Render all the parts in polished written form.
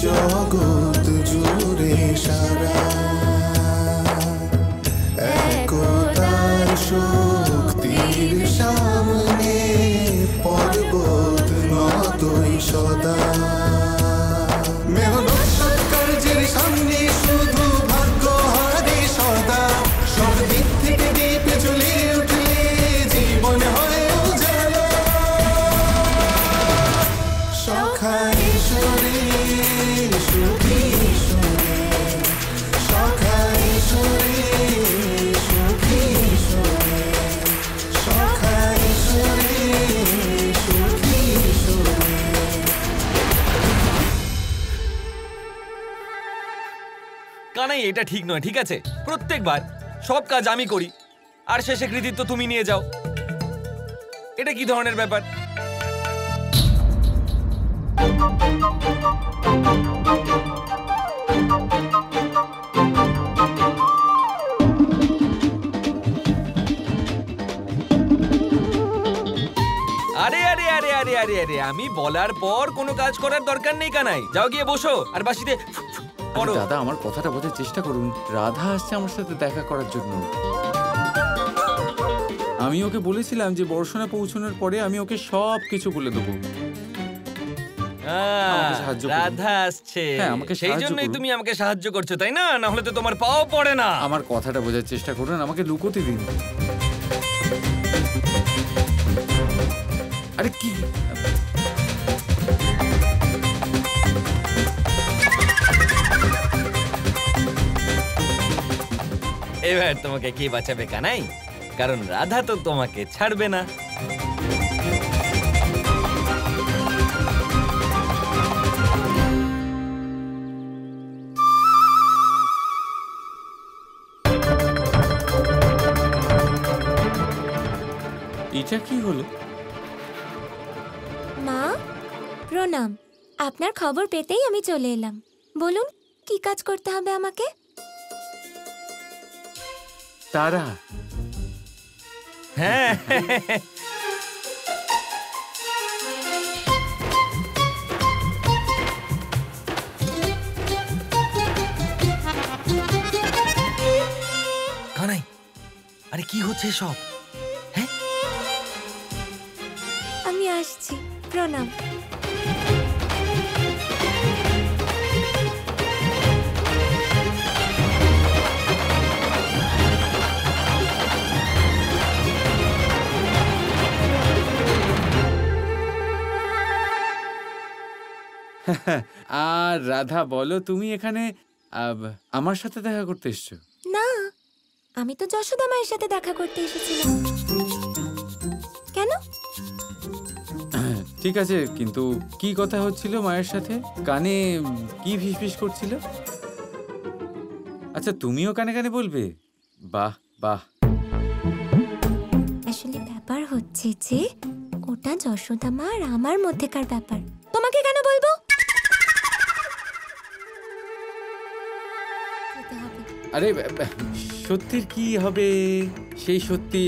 জগৎ জুড়ে সারা একতার শক্তির সামনে পর্বত নতই সদা মেহনত সৎকার্যের সামনে শুধু ভাগ্য হারে সদা সব দিক থেকে দ্বীপে জ্বলে উঠলে জীবন হয় উজালা সখা ঈশ্বরে সুখী ঈশ্বরে সখা ঈশ্বরে সুখী ঈশ্বরে সখা ঈশ্বরে সুখী ঈশ্বরে। কানাই, এটা ঠিক নয়, ঠিক আছে? প্রত্যেকবার সব কাজ আমি করি আর শেষে কৃতিত্ব তুমি নিয়ে যাও। এটা কি ধরনের ব্যাপার? আরে আরে আরে আরে আরে আরে আমি বলার পর কোনো কাজ করার দরকার নেই কানাই। যাও গিয়ে বসো আর বাসিতে করো। দাদা, আমার কথাটা বোঝার চেষ্টা করুন। রাধা আসছে আমার সাথে দেখা করার জন্য। আমি ওকে বলেছিলাম যে বর্ষণা পৌঁছানোর পরে আমি ওকে সব কিছু বলে দেবো। রাধা আসছে, হ্যাঁ, আমাকে সেই সাহায্য জন্যই করুন। তুমি আমাকে সাহায্য করছো, তাই না? না হলে তো তোমার পাও পড়ে না। আমার কথাটা বোঝার চেষ্টা করুন, আমাকে লুকোতে দিন। আরে কি এবার তোমাকে কে বাঁচাবে কানাই? কারণ রাধা তো তোমাকে ছাড়বে না। এটা কি হলো? মা প্রণাম। আপনার খবর পেতেই আমি চলে এলাম। বলুন কি কাজ করতে হবে আমাকে? তারা, হ্যাঁ, কানাই, আরে কি হচ্ছে সব? হ্যাঁ, আমি আসছি। প্রণাম। আর রাধা, বলো তুমি এখানে আমার সাথে দেখা করতে এসছো? না, আমি তো যশোদা মায়ের সাথে দেখা করতে এসেছিলাম। কেন? ঠিক আছে, কিন্তু কি কথা হচ্ছিল মায়ের সাথে? কানে কি ফিসফিস করছিল? আচ্ছা, তুমিও কানে কানে বলবে? বাহ বাহ। আসলে ব্যাপার হচ্ছে যে ওটা যশোদা মা আর আমার মধ্যেকার ব্যাপার। তোমাকে কেন বলবো? আরে সত্যির কি হবে? সেই সত্যি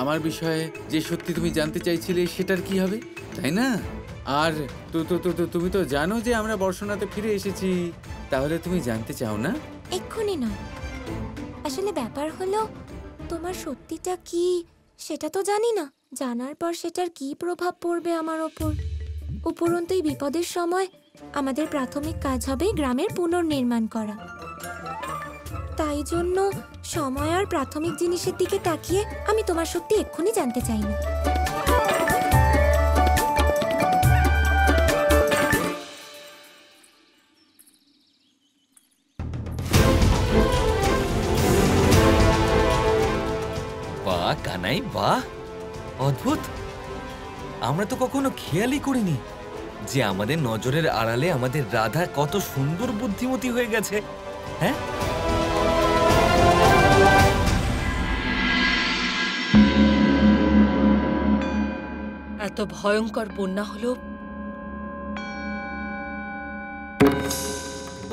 আমার বিষয়ে যে সত্যি তুমি জানতে চাইছিলে সেটার কি হবে, তাই না? আর তুমি তো জানো যে আমরা বর্ষণাতে ফিরে এসেছি। তাহলে তুমি জানতে চাও না? এক্ষুনি নয়। আসলে ব্যাপার হলো তোমার সত্যিটা কি সেটা তো জানি না। জানার পর সেটার কি প্রভাব পড়বে আমার ওপর। উপরন্তু এই বিপদের সময় আমাদের প্রাথমিক কাজ হবে গ্রামের পুনর্নির্মাণ করা। তাই জন্য সময় আর প্রাথমিক জিনিসের দিকে তাকিয়ে আমি তোমার সত্যি এক্ষুনি জানতে চাই না। বাহ কানাই, বাহ, অদ্ভুত। আমরা তো কখনো খেয়ালই করিনি যে আমাদের নজরের আড়ালে আমাদের রাধা কত সুন্দর বুদ্ধিমতী হয়ে গেছে। হ্যাঁ, এত ভয়ঙ্কর বন্যা হলো,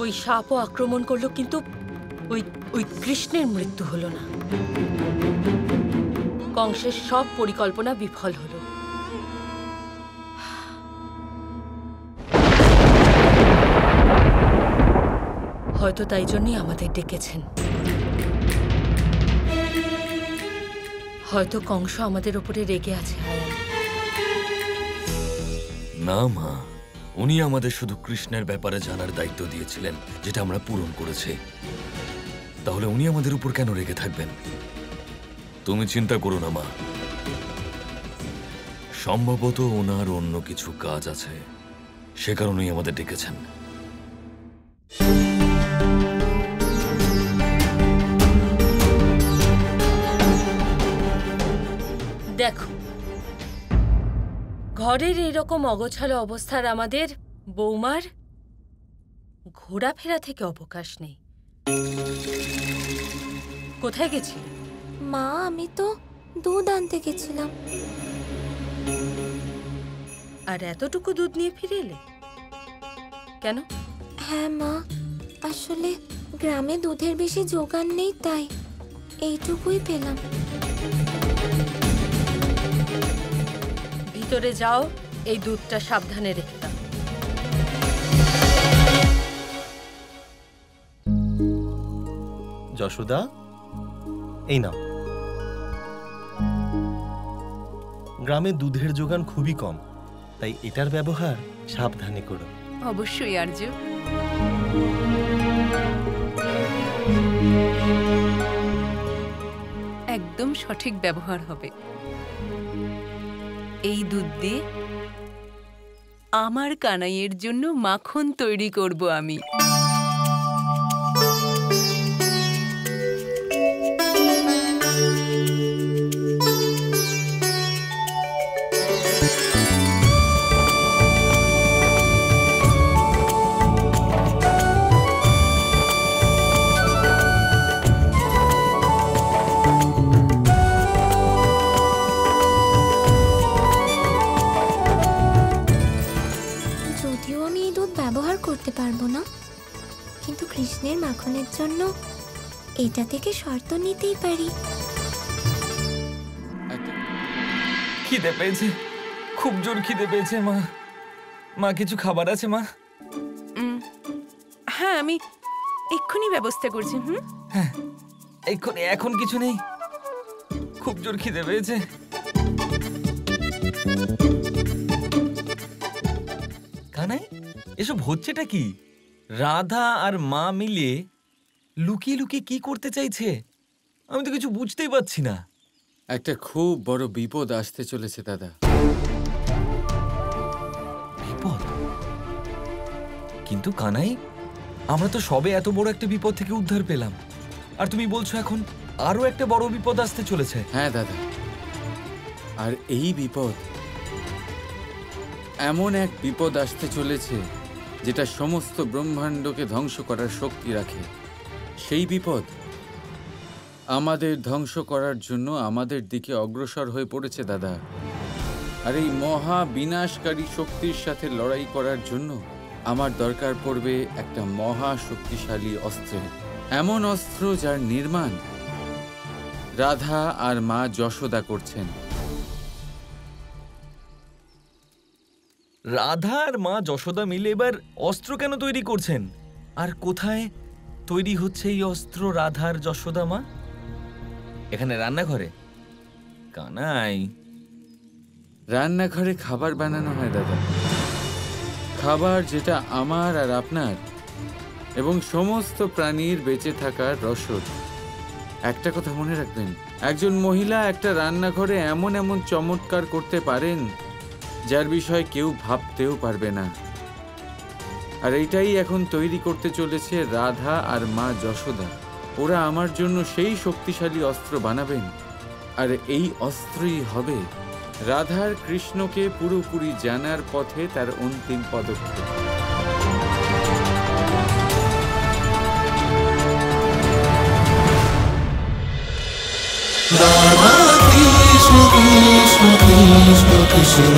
ওই সাপও আক্রমণ করলো, কিন্তু ওই কৃষ্ণের মৃত্যু হলো না। কংসের সব পরিকল্পনা বিফল হলো। হয়তো তাই জন্যই আমাদের ডেকেছেন। হয়তো কংস আমাদের ওপরে রেগে আছে আয়ান। না মা, উনি আমাদের শুধু কৃষ্ণের ব্যাপারে জানার দায়িত্ব দিয়েছিলেন, যেটা আমরা পূরণ করেছি। তাহলে উনি আমাদের উপর কেন রেগে থাকবেন? তুমি চিন্তা করো না মা, সম্ভবত ওনার অন্য কিছু কাজ আছে, সে কারণেই আমাদের ডেকেছেন। দেখো, ঘরের এরকম অগোছালো অবস্থার আমাদের বৌমার ঘোরাফেরা থেকে অবকাশ নেই। কোথায় গেছি? মা, আমি তো দুধ আনতে গেছিলাম। আর এতটুকু দুধ নিয়ে ফিরে এলে কেন? হ্যাঁ মা, আসলে গ্রামে দুধের বেশি জোগান নেই, তাই এইটুকুই পেলাম। ভিতরে যাও, এই দুধটা সাবধানে রেখে দাও। যশোদা, এই নাও। গ্রামে দুধের যোগান খুবই কম, তাই এটার ব্যবহার সাবধানে করো। অবশ্যই আর্য। একদম সঠিক ব্যবহার হবে। এই দুধ দিয়ে আমার কানাইয়ের জন্য মাখন তৈরি করব আমি। যদিও আমি এই দুধ ব্যবহার করতে পারবো না, কিন্তু কৃষ্ণের মাখনের জন্য এটা থেকে শর্ত নিতেই পারি। খিদে পেয়েছে, খুব জোর খিদে পেয়েছে মা। মা, কিছু খাবার আছে মা? হ্যাঁ, আমি এক্ষুনি ব্যবস্থা করছি। হ্যাঁ, এখন কিছু নেই, খুব জোর খিদে পেয়েছে। কানাই, এসব হচ্ছেটা কি? রাধা আর মা মিলে লুকিয়ে লুকিয়ে কি করতে চাইছে? আমি তো কিছু বুঝতেই পারছি না। একটা খুব বড় বিপদ আসতে চলেছে দাদা। বিপদ? কিন্তু কানাই, আমরা তো সবে এত বড় একটা বিপদ থেকে উদ্ধার পেলাম, আর তুমি বলছো এখন আরো একটা বড় বিপদ আসতে চলেছে। হ্যাঁ দাদা, আর এই বিপদ এমন এক বিপদ আসতে চলেছে যেটা সমস্ত ব্রহ্মাণ্ডকে ধ্বংস করার শক্তি রাখে। সেই বিপদ আমাদের ধ্বংস করার জন্য আমাদের দিকে অগ্রসর হয়ে পড়েছে দাদা। আর এই মহা বিনাশকারী শক্তির সাথে লড়াই করার জন্য আমার দরকার পড়বে একটা মহা শক্তিশালী অস্ত্রের, এমন অস্ত্র যার নির্মাণ রাধা আর মা যশোদা করছেন। রাধা আর মা যশোদা মিলে এবার অস্ত্র কেন তৈরি করছেন? আর কোথায় তৈরি হচ্ছে এই অস্ত্র রাধার যশোদা মা? এখানে রান্নাঘরে? কানাই, রান্নাঘরে খাবার বানানো হয় দাদা, খাবার যেটা আমার আর আপনার এবং সমস্ত প্রাণীর বেঁচে থাকার রসদ। একটা কথা মনে রাখবেন, একজন মহিলা একটা রান্নাঘরে এমন এমন চমৎকার করতে পারেন যার বিষয়ে কেউ ভাবতেও পারবে না। আর এইটাই এখন তৈরি করতে চলেছে রাধা আর মা যশোদা। ওরা আমার জন্য সেই শক্তিশালী অস্ত্র বানাবেন, আর এই অস্ত্রই হবে রাধার কৃষ্ণকে পুরোপুরি জানার পথে তার অন্তিম পদক্ষেপ। রাধা কৃষ্ণ কৃষ্ণ কৃষ্ণ কৃষ্ণ